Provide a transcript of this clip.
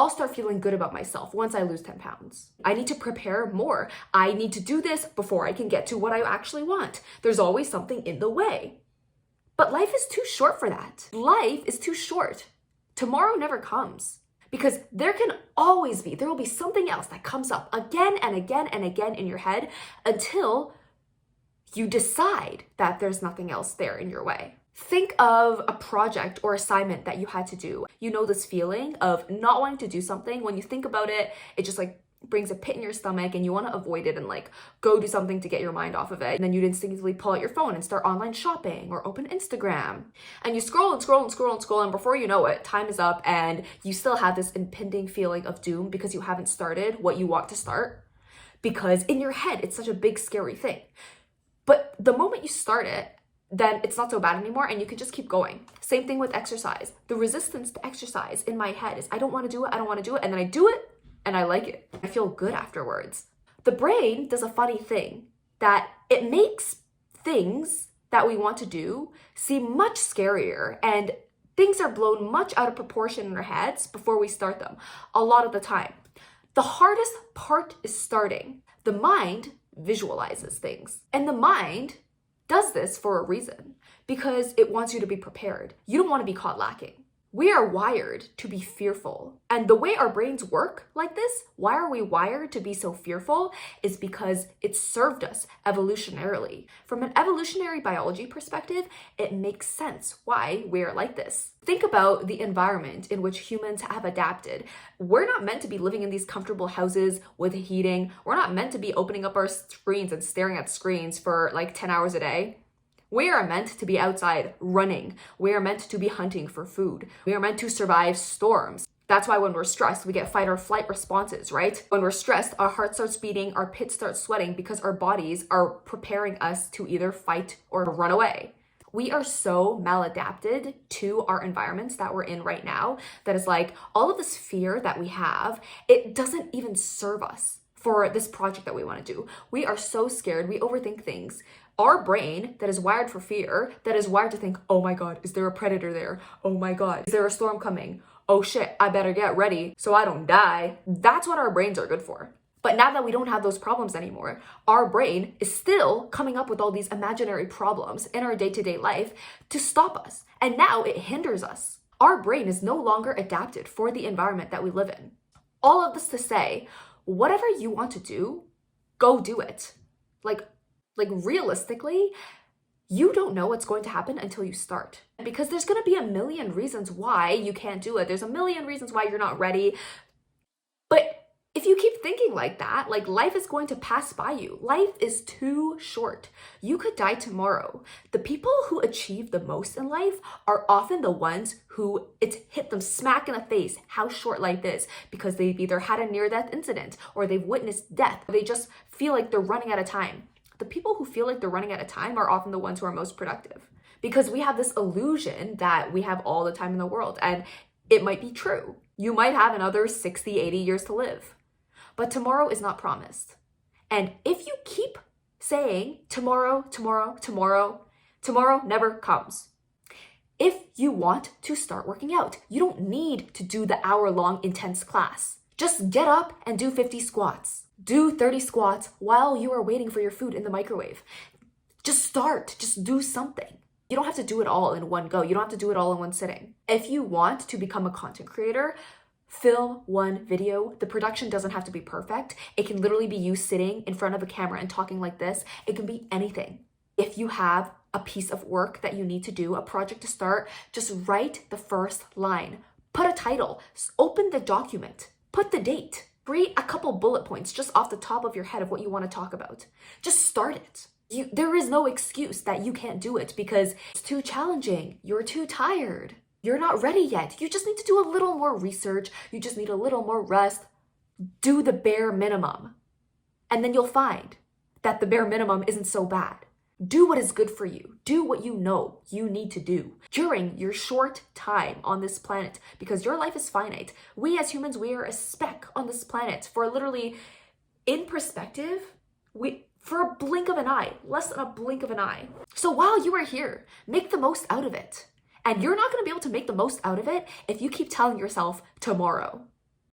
I'll start feeling good about myself once I lose 10 pounds. I need to prepare more. I need to do this before I can get to what I actually want. There's always something in the way. But life is too short for that. Life is too short. Tomorrow never comes. Because there will be something else that comes up again and again and again in your head until you decide that there's nothing else there in your way. Think of a project or assignment that you had to do. You know this feeling of not wanting to do something. When you think about it, it just like brings a pit in your stomach and you want to avoid it and like go do something to get your mind off of it. And then you'd instinctively pull out your phone and start online shopping or open Instagram. And you scroll and scroll and scroll and scroll, and before you know it, time is up and you still have this impending feeling of doom because you haven't started what you want to start. Because in your head, it's such a big, scary thing. But the moment you start it, then it's not so bad anymore and you can just keep going. Same thing with exercise. The resistance to exercise in my head is I don't want to do it, and then I do it and I like it. I feel good afterwards. The brain does a funny thing that it makes things that we want to do seem much scarier, and things are blown much out of proportion in our heads before we start them a lot of the time. The hardest part is starting. The mind visualizes things, and the mind does this for a reason, because it wants you to be prepared. You don't want to be caught lacking. We are wired to be fearful. And the way our brains work like this, why are we wired to be so fearful, is because it served us evolutionarily. From an evolutionary biology perspective, it makes sense why we're like this. Think about the environment in which humans have adapted. We're not meant to be living in these comfortable houses with heating. We're not meant to be opening up our screens and staring at screens for like 10 hours a day. We are meant to be outside running. We are meant to be hunting for food. We are meant to survive storms. That's why when we're stressed, we get fight or flight responses, right? When we're stressed, our heart starts beating, our pits start sweating because our bodies are preparing us to either fight or run away. We are so maladapted to our environments that we're in right now that is like all of this fear that we have, it doesn't even serve us for this project that we want to do. We are so scared. We overthink things. Our brain that is wired for fear, that is wired to think, oh my God, is there a predator there? Oh my God, is there a storm coming? Oh shit, I better get ready so I don't die. That's what our brains are good for. But now that we don't have those problems anymore, our brain is still coming up with all these imaginary problems in our day-to-day life to stop us. And now it hinders us. Our brain is no longer adapted for the environment that we live in. All of this to say, whatever you want to do, go do it. Like realistically, you don't know what's going to happen until you start. Because there's going to be a million reasons why you can't do it. There's a million reasons why you're not ready. But if you keep thinking like that, like life is going to pass by you. Life is too short. You could die tomorrow. The people who achieve the most in life are often the ones who it's hit them smack in the face how short life is, because they've either had a near-death incident or they've witnessed death. Or they just feel like they're running out of time. The people who feel like they're running out of time are often the ones who are most productive, because we have this illusion that we have all the time in the world, and it might be true. You might have another 60, 80 years to live, but tomorrow is not promised. And if you keep saying tomorrow, tomorrow, tomorrow, tomorrow never comes. If you want to start working out, you don't need to do the hour-long intense class. Just get up and do 50 squats. Do 30 squats while you are waiting for your food in the microwave. Just start, just do something. You don't have to do it all in one go. You don't have to do it all in one sitting. If you want to become a content creator, film one video. The production doesn't have to be perfect. It can literally be you sitting in front of a camera and talking like this. It can be anything. If you have a piece of work that you need to do, a project to start, just write the first line. Put a title, open the document, put the date. Create a couple bullet points just off the top of your head of what you want to talk about. Just start it. There is no excuse that you can't do it because it's too challenging. You're too tired. You're not ready yet. You just need to do a little more research. You just need a little more rest. Do the bare minimum. And then you'll find that the bare minimum isn't so bad. Do what is good for you. Do what you know you need to do during your short time on this planet, because your life is finite. We as humans, we are a speck on this planet for literally, in perspective, for a blink of an eye, less than a blink of an eye. So while you are here, make the most out of it. And you're not going to be able to make the most out of it if you keep telling yourself tomorrow.